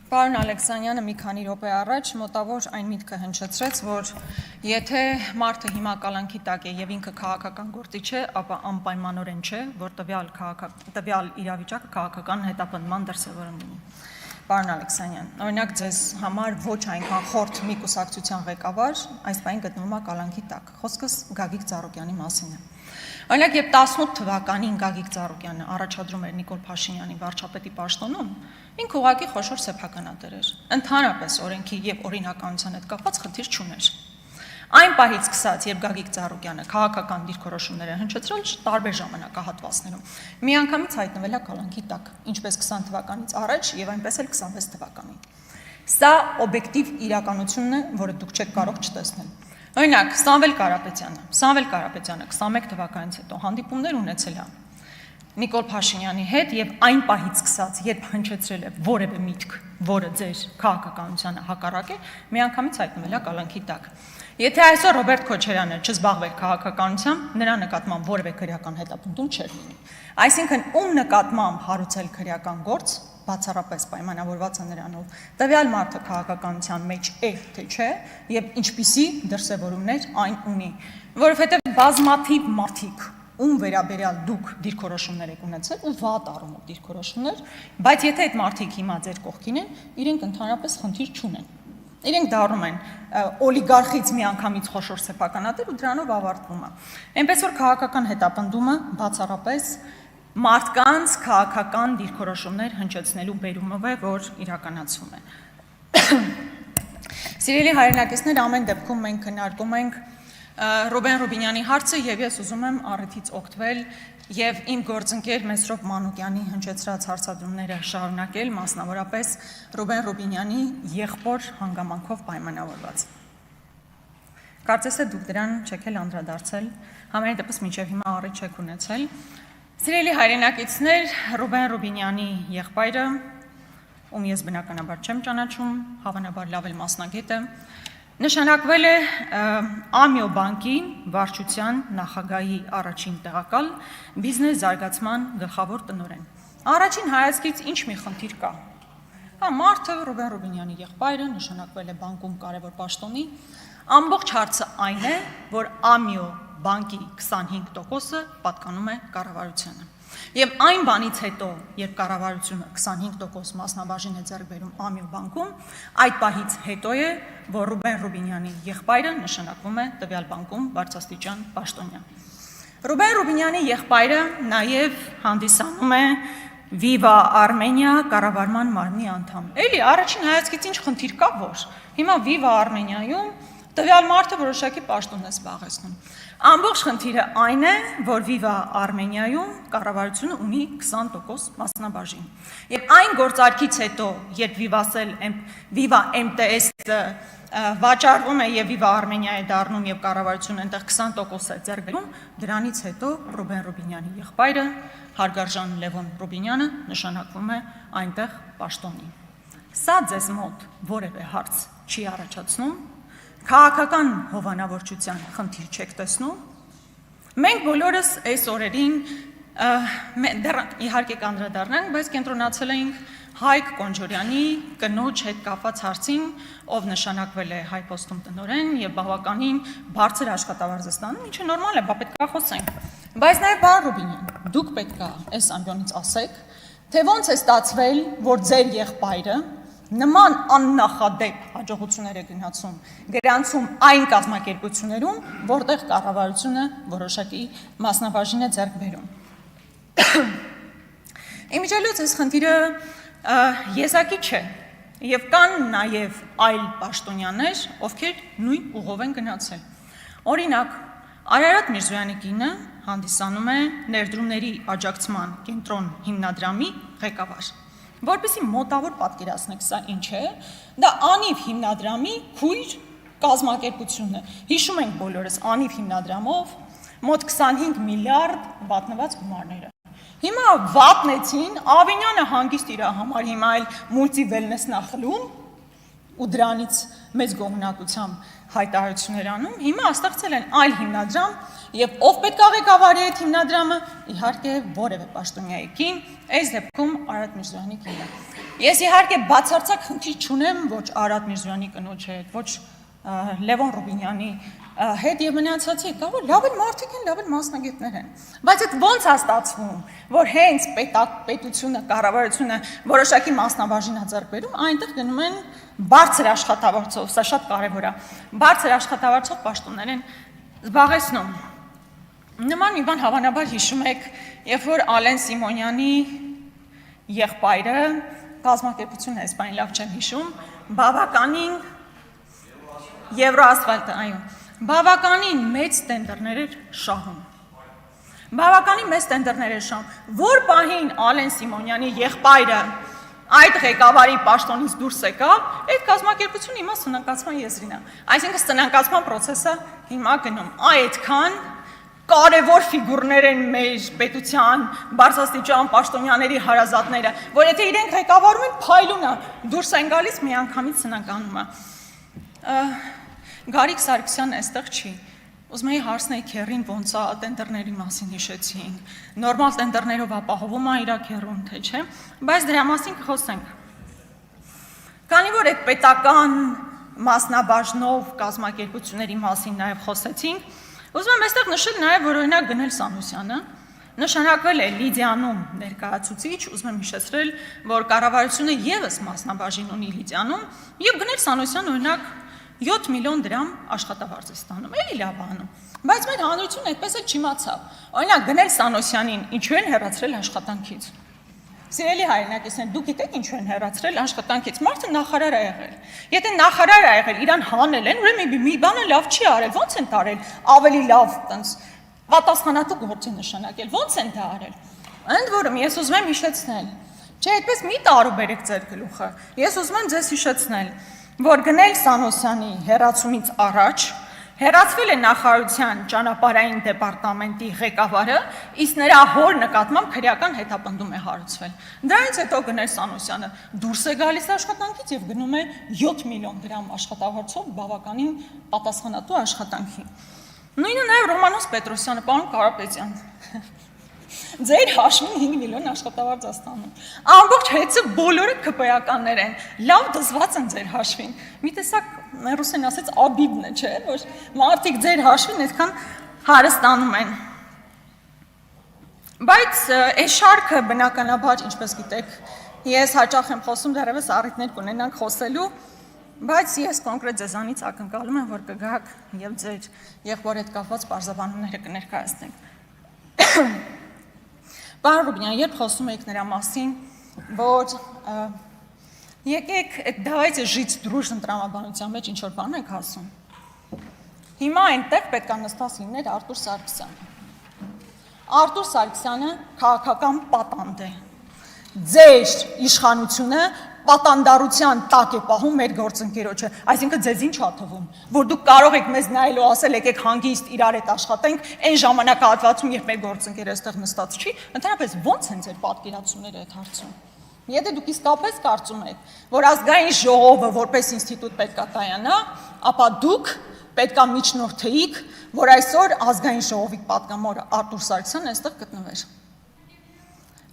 Պարոն Ալեքսանյանը մի քանի րոպե առաջ մոտավոր այն միտքը հնչեցրեց, որ եթե մարդը հիմա կալանքի տակ է եւ ինքը քաղաքական գործիչ է, ապա անպայմանորեն չէ, որ տվյալ իրավիճակը քաղաքական հետապնդման դրսևորում լինի։ Պարոն Ալեքսանյան, օրինակ ձեզ համար ոչ այնքան խորթ մի կուսակցության ղեկավար այս բանը գտնվում է կալանքի տակ։ Խոսքս Գագիկ Ծառուկյանի մասին է։ Օրինակ, երբ 18 թվականին Գագիկ Ծառուկյանը առաջադրում էր Նիկոլ Փաշինյանի վարչապետի պաշտոնում, ինքը ուղղակի խոշոր սեփականատեր էր։ Ընդհանրապես օրենքի եւ օրինականության հետ կապված խնդիր չուներ։ Այն պահից սկսած, երբ Գագիկ Ծառուկյանը քաղաքական դիրքորոշումներ է հնչեցրել տարբեր ժամանակահատվածներում, միանգամից հայտնվել է կալանքի տակ, ինչպես 20 թվականից առաջ եւ այնպես էլ 26 թվականին։ Սա օբյեկտիվ իրականությունն է, որը դուք չեք կարող չտեսնել։ Օրինակ, Սամվել Կարապետյանը 21 թվականից հետո հանդիպումներ ունեցել է Նիկոլ Փաշինյանի հետ եւ այն պահից սկսած, երբ հնչեցրել է որևէ միտք, որը ձեր քաղաքականությանը հակառակ է, միանգամից հայտնվել է կալանքի տակ։ Եթե այսօր Ռոբերտ Քոչարյանը չզբաղվեր քաղաքականությամբ, նրա նկատմամբ որևէ քրեական հետապնդում չէր լինի։ Այսինքն, ում նկատմամբ հարուցել քրեական գործ բացառապես պայմանավորված է նրանով, տվյալ մարդը քաղաքականության մեջ է, թե չէ, եւ ինչպիսի դրսևորումներ այն ունի, որովհետեւ բազմաթիվ մարդիկ, ում վերաբերյալ դուք դիրքորոշումներ եք ունեցել ու վատ առումով դիրքորոշումներ, բայց եթե այդ մարդիկ հիմա ձեր կողքին են, իրենք ընդհանրապես խնդիր չունեն։ Իրենք դառնում են օլիգարխից միանգամից խոշոր սեփականատեր ու դրանով ավարտվում է։ Այնպես որ քաղաքական հետապնդումը բացառապես մարդկանց քաղաքական դիրքորոշումներ հնչեցնելու բերումով է, որ իրականացվում է։ Սիրելի հայրենակիցներ, ամեն դեպքում մենք քննարկում ենք Ռուբեն Ռուբինյանի հարցը եւ ես ուզում եմ առիթից օգտվել եւ իմ գործընկեր Մեսրոպ Մանուկյանի հնչեցրած հարցադրումները շարունակել, մասնավորապես Ռուբեն Ռուբինյանի եղբոր հանգամանքով պայմանավորված։ Կարծես թե դուք դրան չեք էլ անդրադարձել, համենայն դեպս մինչեւ հիմա առիթ չեք ունեցել։ Սիրելի հայրենակիցներ, Ռուբեն Ռուբինյանի եղբայրը, ում ես բնականաբար չեմ ճանաչում, հավանաբար լավ էլ մասնագետ է, նշանակվել է Ամիո բանկի վարչության նախագահի առաջին տեղակալ բիզնես զարգացման գլխավոր տնօրեն։ Առաջին հայացքից ինչ մի խնդիր կա։ Մարդը Ռուբեն Ռուբինյանի եղբայրը նշանակվել է բանկում կարևոր պաշտոնի, ամբողջ հարցը այն է, որ Ամիո բանկի 25%-ը պատկանում է կառավարությանը։ Եվ այն բանից հետո, երբ կառավարությունը 25% մասնաբաժին է ձեռք բերում Ամիո բանկում, այդ պահից հետո է, որ Ռուբեն Ռուբինյանի եղբայրը նշանակվում է տվյալ բանկում բարձրաստիճան պաշտոնյա։ Ռուբեն Ռուբինյանի եղբայրը նաև հանդիսանում է Viva Armenia կառավարման մարմնի անդամ։ Էլի առաջին հայացքից ինչ խնդիր կա, որ հիմա Viva Armenia-ում տվյալ մարդը որոշակի պաշտոն է զբաղեցնում։ Ամբողջ խնդիրը այն է, որ Viva Armenia-ում կառավարությունը ունի 20% մասնաբաժին։ Եվ այն գործարքից հետո, երբ Viva MTS-ը վաճառվում է եւ Viva Armenia է դառնում եւ կառավարությունը այնտեղ 20% է ձեռք բերում, դրանից հետո Ռուբեն Ռուբինյանի եղբայրը Հարգարժան Լևոն Ռուբինյանը նշանակվում է այնտեղ պաշտոնի։ Սա ձեզ մոտ որևէ հարց չի առաջացնում, քաղաքական հովանավորչության խնդիր չեք տեսնում։ Մենք բոլորս այս օրերին իհարկե կանդրադառնանք, բայց կենտրոնացել ենք Հայկ Կոնջորյանի կնոջ հետ կապված հարցին, ով նշանակվել է Հայպոստում տնօրեն եւ բավականին բարձր աշխատավարձ ստանում, ինչը նորմալ է, բա պետք է խոսենք։ Բայց նաեւ պարոն Ռուբինյան, դուք պետք է այս ամբիոնից ասեք, թե ոնց է ստացվել, որ ձեր եղբայրը նման աննախադեպ հաջողություններ է գրանցում այն կազմակերպություններում, որտեղ կառավարությունը որոշակի մասնաբաժին է ձեռք բերում։ Իմիջիայլոց այս խնդիրը եզակի չէ, եւ կան նաեւ այլ պաշտոնյաներ, ովքեր նույն ուղով են գնացել։ Օրինակ, Արարատ Միրզոյանի կինը հանդիսանում է ներդրումների աջակցման կենտրոն հիմնադրամի ղեկավար։ Որպեսզի մոտավոր պատկերացնեք սա ինչ է, դա Անիվ հիմնադրամի քույր կազմակերպությունն է։ Հիշում ենք բոլորս Անիվ հիմնադրամով մոտ 25 միլիարդ վատնված գումարները։ Հիմա վատնեցին, Ավինյանը հանգիստ իր համար հիմա այլ մուլտի վելնեսն է խլում ու դրանից մեծ գոհունակությամբ հայտարարություններ անում, հիմա ստեղծել են այլ հիմնադրամ եւ ով պետք է ղեկավարի այդ հիմնադրամը, իհարկե որևէ պաշտոնյայի կին, այս դեպքում Արարատ Միրզոյանի կինը։ Ես իհարկե բացարձակ խնդիր չունեմ ոչ Արադ Միրզոյանի կնոջ հետ, ոչ Լևոն Ռուբինյանի հետ եւ մնացածի, կարող լավ են մարդիկ են, լավ են մասնագետներ են։ Բայց այդ ո՞նց է ստացվում, որ հենց պետությունը, կառավարությունը որոշակի մասնաբաժին է ձեռք բերում, այնտեղ գնում են բարձր աշխատավարձով, սա շատ կարևոր է, բարձր աշխատավարձով պաշտոններ են զբաղեցնում։ Նման մի բան հավանաբար հիշում եք, երբ որ Ալեն Սիմոնյանի եղբայրը կազմակերպությունը այս բանի լավ չեմ հիշում, բավականին Եվրոասֆալտը, այո, բավականին մեծ տենդերներ էր շահում։ Բավականին մեծ տենդերներ էր շահում, որ պահին Ալեն Սիմոնյանի եղբայրը այդ ղեկավարի պաշտոնից դուրս եկավ, այդ կազմակերպությունը հիմա սնանկացման եզրին է։ Այսինքն սնանկացման process-ը հիմա գնում, այդքան կարևոր ֆիգուրներ են մեր պետության բարձրաստիճան պաշտոնյաների հարազատները, որ եթե իրենք ղեկավարում են, փայլուն է, դուրս են գալիս միանգամից սնանկանում է։ Գարիկ Սարգսյանն այստեղ չի։ Ուզում էի հարցնել քերին ոնց է տենդերների մասին հիշեցինք։ Նորմալ տենդերներով ապահովում է իր քերուն, թե չէ, բայց դրա մասին կխոսենք։ Քանի որ այդ պետական մասնաբաժնով կազմակերպությունների մասին նաև խոսեցինք, ուզում եմ այստեղ նշել նաև, որ օրինակ Գնել Սանոսյանը նշանակվել է Լիդիանում ներկայացուցիչ, ուզում եմ հիշեցրել, որ կառավարությունը եւս մասնաբաժին ունի Լիդիանում, եւ Գնել Սանոսյանը օրինակ 7 միլիոն դրամ աշխատավարձ է ստանում, էլի լավ անում, բայց մեր հանրությունը այդպես էլ չիմացավ։ Օրինակ Գնել Սանոսյանին ինչու են հեռացրել աշխատանքից։ Սիրելի հայրենակիցներ, դուք գիտեք ինչու են հեռացրել աշխատանքից։ Մարդը նախարար է եղել։ Եթե նախարար է եղել, իրան հանել են, ուրեմն մի բանը լավ չի արել, ո՞նց են տարել ավելի լավ տենց պատասխանատու գործի նշանակել, ո՞նց են դա արել։ Ընդ որում ես ուզում եմ հիշեցնել, չէ, այդպես մի տարուբերեք ձեր գլուխը։ Ես ուզում եմ ձեզ հիշեցնել, որ Գնել Սանոսյանի հեռացումից առաջ հեռացվել է նախարարության ճանապարհային դեպարտամենտի ղեկավարը, իսկ նրա հոր նկատմամբ քրեական հետապնդում է հարուցվել։ Դրանից հետո Գնել Սանոսյանը դուրս է գալիս աշխատանքից եւ գնում է 7 միլիոն դրամ աշխատավարձով բավականին պատասխանատու աշխատանքի։ Նույնը նաև Ռոմանոս Պետրոսյանը, պարոն Կարապետյան։ Ձեր հաշվին 5 միլիոն աշխատավարձ է ստանում։ Ամբողջ հեծը բոլորը ԿՊ-ականներ են, լավ դզված են ձեր հաշվին։ Մի տեսակ ռուսեն ասեց աբիդն է, չէ՞, որ մարդիկ ձեր հաշվին այդքան հարստանում են։ Բայց այս շարքը բնականաբար, ինչպես գիտեք, ես հաճախ եմ խոսում, դեռևս առիթներ կունենանք խոսելու, բայց ես կոնկրետ ձեզանից ակնկալում եմ, որ կգաք եւ ձեր եղբոր հետ կապված պարզաբանումները կներկայացնենք։ Պարոն Ռուբինյան, երբ խոսում եք նրա մասին, որ եկեք давайте жить дружно տրամաբանության մեջ ինչ-որ բան եք ասում։ Հիմա այնտեղ պետք է նստած լիներ Արտուր Սարգսյանը։ Արտուր Սարգսյանը քաղաքական պատանդ է։ Ձեր իշխանությունը պատանդարության տակ է պահում մեր գործընկերոջը, այսինքն ձեզ ինչ ա թվում, որ դուք կարող եք մեզ նայելու ասել եկեք հանգիստ իրար հետ աշխատենք, այն ժամանակահատվածում, երբ մեր գործընկերը այստեղ նստած չի, ընդհանրապես ո՞նց են ձեր պատկերացումները այդ հարցում։ Եթե դուք իսկապես կարծում եք, որ ազգային ժողովը որպես ինստիտուտ պետք է կայանա, ապա դուք պետք է միջնորդեիք, որ այսօր ազգային ժողովի պատգամավոր Արտուր Սարգսյանն այստեղ գտնվեր։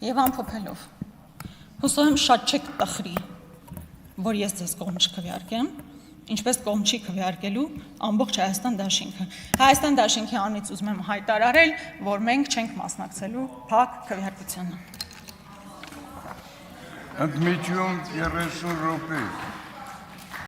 Եվ ամփոփելով, հուսով եմ շատ չեք տխրի, որ ես ձեզ կողմ չքվեարկեմ, ինչպես կողմ չի քվեարկելու ամբողջ Հայաստան դաշինքը։ Հայաստան դաշինքի անունից ուզում եմ հայտարարել, որ մենք չենք մասնակցելու փակ քվեարկությանը։ Ընդմիջում 30 րոպե։